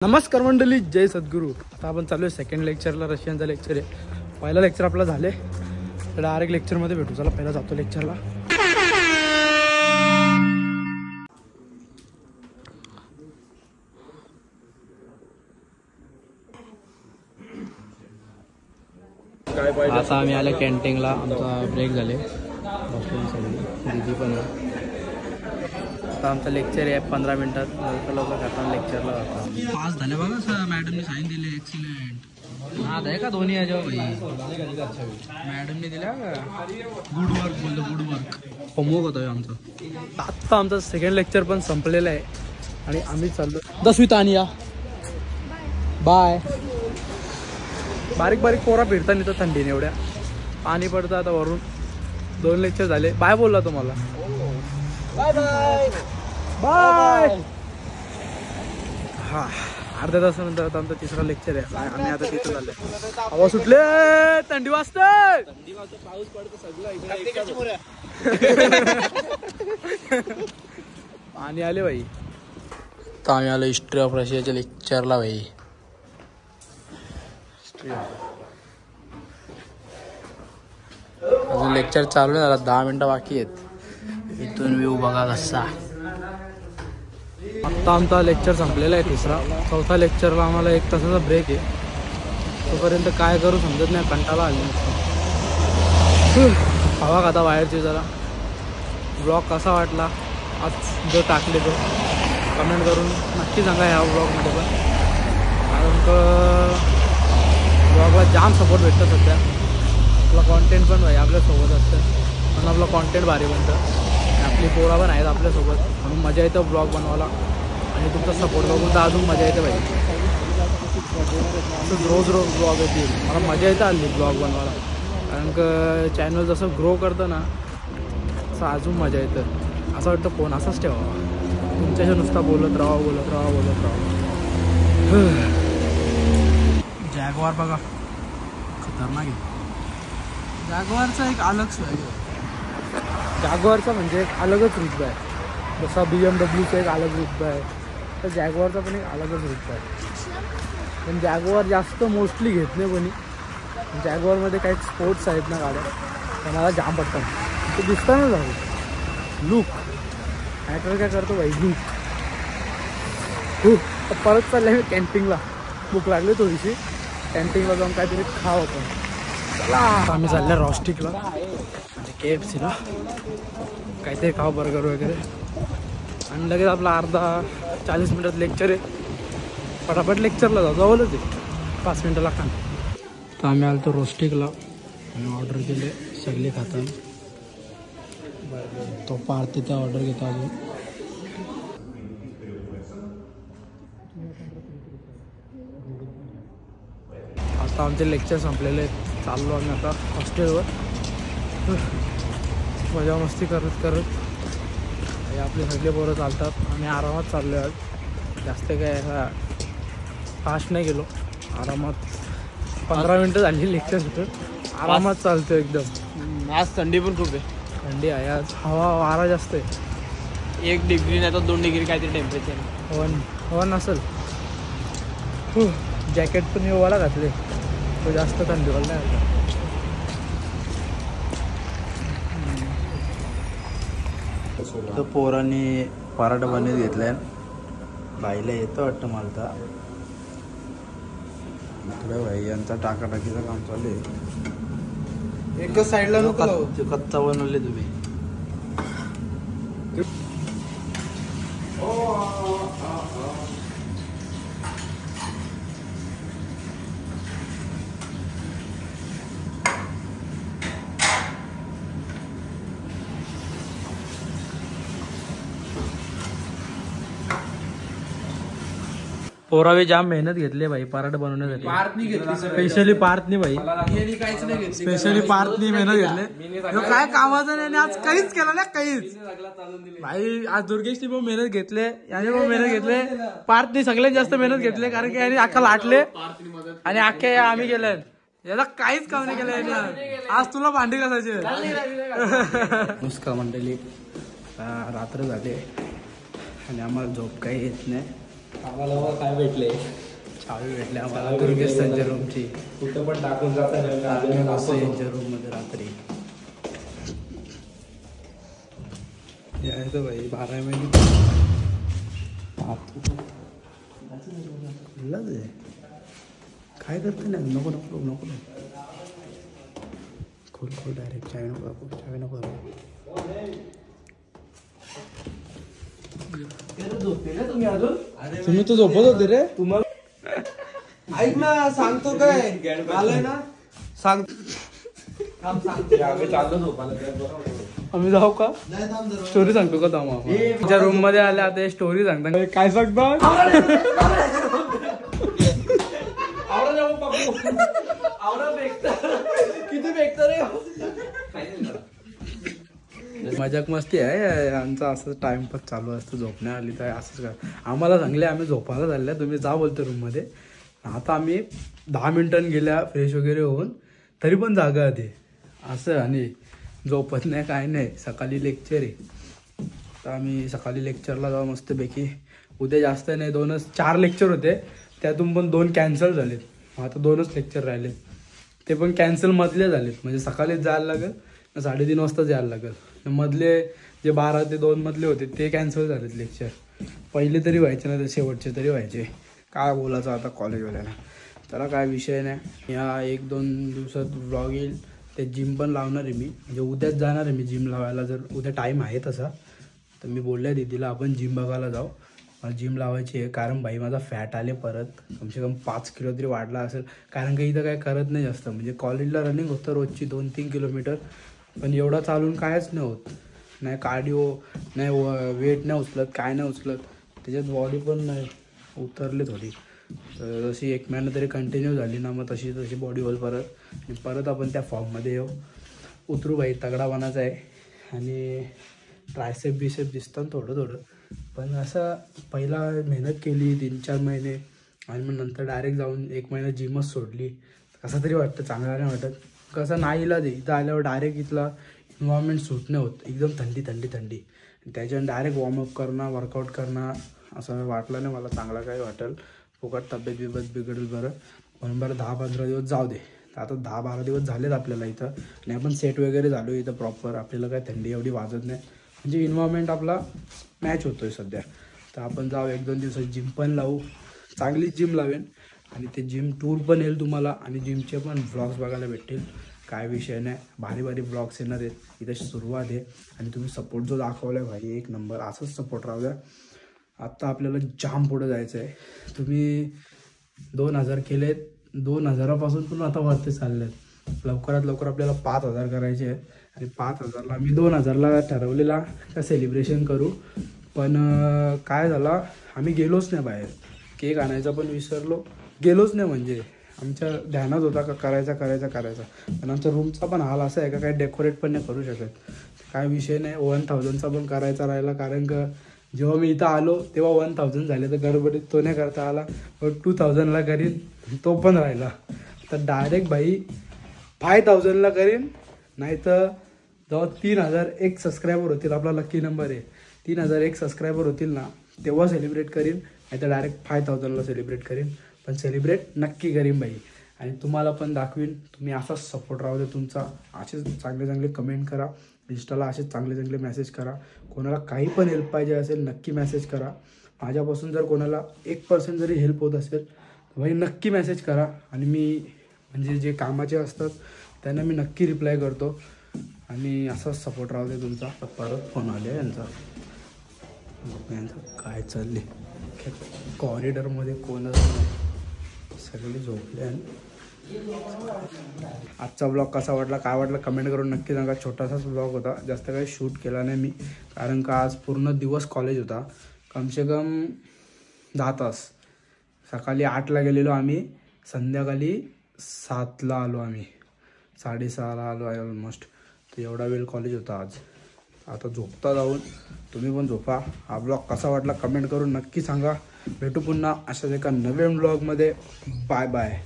नमस्कार मंडळी, जय सद्गुरू. आता आपण चालू आहे सेकंड लेक्चरला. रशियनचा लेक्चर आहे. पहिला लेक्चर आपला झाले, तर डायरेक्ट लेक्चरमध्ये भेटू. चला पहिला जातो लेक्चरला. आता आम्ही आले कॅन्टीनला. आमचा ब्रेक झाले, दीदी पण आहे. आता आमचं लेक्चर आहे 15 मिनिटात. लवकर खाताना लेक्चरला जातो. पास झाले बघा सर, मॅडमने साईन दिले. एक्सिलेंट. हा आहे का दोन्ही याच्यावर भाई? मॅडमने दिल्या का? गुड वर्क बोललं, गुड वर्क. होमवर्क होता आमचा. आत्ता आमचं सेकंड लेक्चर पण संपलेलं आहे आणि आम्ही चाललो 10वी तानिया. बाय. बारीक बारीक पोरा फिरता नाही तर थंडीने एवढ्या. पाणी पडतं आता वरून. 2 लेक्चर झाले. बाय बोलला तुम्हाला. Bye bye bye. हा, अर्ध्या तासानंतर आता आमचं तिसरा लेक्चर आहे. आम्ही आता तिथं चाललोय. हवा सुटले, थंडी वाजते. पाऊस पडतो सगळं. पाणी आले भाई. तर आम्ही आलो हिस्ट्री ऑफ रशियाच्या लेक्चरला भाई. अजून लेक्चर चालू आहे, झाला 10 मिनिटं बाकी आहेत. इथून व्ह्यू बघा कसा. आत्ता आमचा लेक्चर संपलेला आहे तिसरा. चौथा लेक्चरला आम्हाला 1 तासाचा ब्रेक आहे. तोपर्यंत काय करू समजत नाही, कंटाळा आली. हवा खाता बाहेरची. जरा ब्लॉग कसा वाटला आज जो टाकले तो कमेंट करून नक्की सांगा ह्या ब्लॉगमध्ये पण. कारण ब्लॉगला जाम सपोर्ट भेटतं सध्या. आपला कॉन्टेंट पण भाई आपल्यासोबत असतं, पण आपलं कॉन्टेंट भारी बनतं. आपली पोरा पण आहेत आपल्यासोबत, म्हणून मजा येतं ब्लॉग बनवायला. आणि तुमचा सपोर्ट बघून तर अजून मजा येते भाई. रोज रोज ब्लॉग येतील. मला मजा येतं हल्ली ब्लॉग बनवायला. कारण का चॅनल जसं ग्रो करतं ना, असं अजून मजा येतं. असं वाटतं फोन असाच ठेवावा, तुमच्याशी नुसता बोलत राहा. जॅगवार बघा, खतरनाक आहे. जॅगवारचा एक अलग स्वॅग आहे. जॅगवारचा म्हणजे एक अलगच रुतबा आहे. जसा BMWचा एक अलग रुतबा आहे, तर जॅगवारचा पण एक अलगच रुतबा आहे. पण जॅगवार जास्त मोस्टली घेत नाही कोणी. जॅगवारमध्ये काही स्पोर्ट्स आहेत ना गाड्या, तर मला जाम पडतात. ते दिसतं ना जाऊ लुक मॅटर काय करतो भाई, लुक. परत चाललं मी कॅन्टीनला. भूक लागली थोडीशी. कॅन्टीनला जाऊन काहीतरी खावं आपण. चला आम्ही चालल्या रॉस्टिकला आणि KFCला काहीतरी खावं, बर्गर वगैरे. आणि लगेच आपला 40 मिनिटात लेक्चर आहे. फटाफट लेक्चरला जाऊ, जवळच आहे, 5 मिनिटं लागतात. तर आम्ही आलो तो रोस्टिकला आणि ऑर्डर केले. सगळे खातात. तो पार्थ तिथे ऑर्डर घेतो अजून. आता आमचे लेक्चर संपलेले आहेत. चाललो आम्ही आता हॉस्टेलवर. मजा मस्ती करत आपले सगळे पोरं चालतात. आम्ही आरामात चाललो आहे आज. जास्त काय फास्ट नाही गेलो. आरामात 15 मिनटं झाली लेक्चर होतं. आरामात चालतो एकदम. आज थंडी पण खूप आहे. थंडी आहे आज. वारा जास्त आहे. 1 डिग्री नाही तर 2 डिग्री काहीतरी टेम्परेचर. हवन असेल. जॅकेट पण येवाला घातले, तो जास्त थंडी वाला नाही आता. तो पोरांनी पराठा बनवून घेतलाय. बाईला येतं वाटतं मला तर. इकडे भाई यांचा टाकाटाकीचं काम चालू आहे. एकच साईडला कच्चा बनवले तुम्ही. पोरावे जाम मेहनत घेतली भाई पराठा बनवण्यासाठी. स्पेशली पार्थनी भाई, स्पेशली पार्थनी मेहनत घेतली. काय कामाचं नाही आज, काहीच केलं ना, काहीच भाई. आज दुर्गेशनी पण मेहनत घेतले, याने पण मेहनत घेतले. पार्थनी सगळ्यात जास्त मेहनत घेतले, कारण की याने अख्खा लाटले आणि अख्खे आम्ही केले. याला काहीच काम नाही केलं. आज तुला भांडी घासायचे. नमस्कार मंडळी, रात्र झाले आणि आम्हाला झोप काही येत नाही. आम्हाला काय भेटले चावी भेटले आम्हाला दुर्गेश त्यांच्या रूमची. कुठं पण टाकून जातात यांच्या रूम मध्ये रात्री यायचं भाई 12 महिने काय करते ना. नको नको नको खोल खोल डायरेक्ट चावी नको चावी नको. तुम्ही तर झोपत होते रे. तुम्हाला ऐक ना सांगतो काय आलंय ना सांग. आम्ही जाऊ का स्टोरी सांगतो का तुमच्या रूम मध्ये आले आता स्टोरी सांगता काय सांगतो. किती भेटत रे. मजाक मस्ती आहे आमचं. असं टाइमपास चालू असतं. झोपण्या आली तर असंच कर. आम्हाला सांगले आम्ही झोपायला चालल्या तुम्ही जा बोलतो रूममध्ये. आता आम्ही 10 मिनिटांनी गेल्या फ्रेश वगैरे होऊन तरी पण जागा आधी असं. आणि झोपत नाही काय नाही. सकाळी लेक्चर आहे तर आम्ही सकाळी लेक्चरला जाऊ मस्तपैकी. उद्या जास्त नाही 4 लेक्चर होते त्यातून पण 2 कॅन्सल झालेत. आता 2च लेक्चर राहिलेत ते पण कॅन्सल मधले झालेत. म्हणजे सकाळीच जायला लागेल 3:30 वाजताच यायला लागेल. मधले जे 12 ते 2 मधले होते ते कॅन्सल झालेत लेक्चर. पहिले तरी व्हायचे ना ते शेवटचे तरी व्हायचे. काय बोलायचं आता कॉलेजवाल्याला. त्याला काय विषय नाही. या 1-2 दिवसात व्लॉग येईल. ते जिम पण लावणार आहे मी. म्हणजे उद्याच जाणार आहे मी जिम लावायला. जर उद्या टाईम आहे तसा तर मी बोलल्या दीदीला आपण जिम बघायला जाऊ. मला जिम लावायची आहे कारण भाई माझा फॅट आले परत. कमसे कम 5 किलो तरी वाढला असेल. कारण की इथं काय करत नाही जास्त. म्हणजे कॉलेजला रनिंग होतं रोजची 2-3 किलोमीटर. पण एवढा चालून कायच नाही होत. नाही कार्डिओ नाही वेट नाही उचलत काय नाही उचलत. त्याच्यात बॉडी पण नाही उतरली थोडी. तर जशी 1 महिना तरी कंटिन्यू झाली ना मग तशी बॉडी होईल परत आपण त्या फॉर्ममध्ये येऊ. उतरू भाई तगडा बनायचा आहे. आणि ट्रायसेप बिसेप दिसतं थोडं पण असं पहिला मेहनत केली 3-4 महिने आणि मग नंतर डायरेक्ट जाऊन 1 महिना जिमच सोडली. कसं तरी वाटतं चांगला नाही वाटत. कसं नाही इलाज आहे. इथं आल्यावर डायरेक्ट इथला इन्व्हायरमेंट सूट नाही होत. एकदम थंडी त्याच्यानं डायरेक्ट वॉर्मअप करणं वर्कआउट करणं असं वाटलं नाही मला चांगला काही वाटेल. फुकट तब्येत बिघडेल बरं. म्हणून बरं 10-15 दिवस जाऊ दे. आता 10-12 दिवस झालेत आपल्याला इथं आणि आपण सेट वगैरे झालो इथं प्रॉपर. आपल्याला काय थंडी एवढी वाजत नाही. म्हणजे इन्व्हायरमेंट आपला मॅच होतो आहे सध्या. तर आपण जाऊ 1-2 दिवसात जिम पण लावू. चांगलीच जिम लावेन आणि ते जिम टूर पण येईल तुम्हाला आणि जिमचे पण व्लॉग्स बघायला भेटतील. काय विषय नाही. भारी व्लॉग्स येणार आहेत. इथं सुरुवात आहे आणि तुम्ही सपोर्ट जो दाखवला आहे भाई 1 नंबर. असंच सपोर्ट राहू द्या. आत्ता आपल्याला जाम पुढं जायचं आहे. तुम्ही 2000 केलेत. 2000पासून पण आता वरती चाललेत. लवकरात लवकर आपल्याला 5000 करायचे आहेत. आणि 5000ला मी 2000ला ठरवलेला का सेलिब्रेशन करू. पण काय झालं आम्ही गेलोच नाही बाहेर. केक आणायचा पण विसरलो. गेलोच नाही म्हणजे आमच्या ध्यानात होता का करायचा. पण आमच्या रूमचा पण हाल असा आहे का काही डेकोरेट पण नाही करू शकत. काय विषय नाही. 1000चा पण करायचा राहिला. कारण का जेव्हा मी इथं आलो तेव्हा 1000 झाले तर गडबडीत तो नाही करता आला. पण 2000ला करीन तो पण राहिला. तर डायरेक्ट भाई 5000ला करीन. नाही तर जेव्हा 3001 सबस्क्रायबर होतील आपला लकी नंबर आहे 3001 सबस्क्रायबर होतील ना तेव्हा सेलिब्रेट करीन. नाही तर डायरेक्ट 5000ला सेलिब्रेट करीन. पण सेलिब्रेट नक्की करीन भाई. आणि तुम्हाला पण दाखवीन. तुम्ही असाच सपोर्ट राहू दे तुमचा. असेच चांगले कमेंट करा. इंस्टाला असेच चांगले मेसेज करा. कोणाला काही पण हेल्प पाहिजे असेल नक्की मेसेज करा. माझ्यापासून जर कोणाला 1% जरी हेल्प होत असेल तर भाई नक्की मेसेज करा. आणि मी म्हणजे जे कामाचे असतात त्यांना मी नक्की रिप्लाय करतो. आणि असाच सपोर्ट राहू दे तुमचा. परत फोन आले यांचा काय चालले. कॉरिडॉरमध्ये कोणच नाही. सगळे झोपले. आजचा ब्लॉग कसा वाटला काय वाटला कमेंट करून नक्की सांगा. छोटासाच ब्लॉग होता. जास्त काही शूट केला नाही मी. कारण का आज पूर्ण दिवस कॉलेज होता. कमसे कम 10 तास. सकाळी 8ला गेलेलो आम्ही. संध्याकाळी 7ला आलो आम्ही. 6:30ला आलो आहे ऑलमोस्ट. तर एवढा वेळ कॉलेज होता आज. आता झोपता जाऊन तुम्ही पण झोपा. हा ब्लॉग कसा वाटला कमेंट करून नक्की सांगा. भेटू पुन्हा अशाच एका नवीन ब्लॉगमध्ये. Bye bye.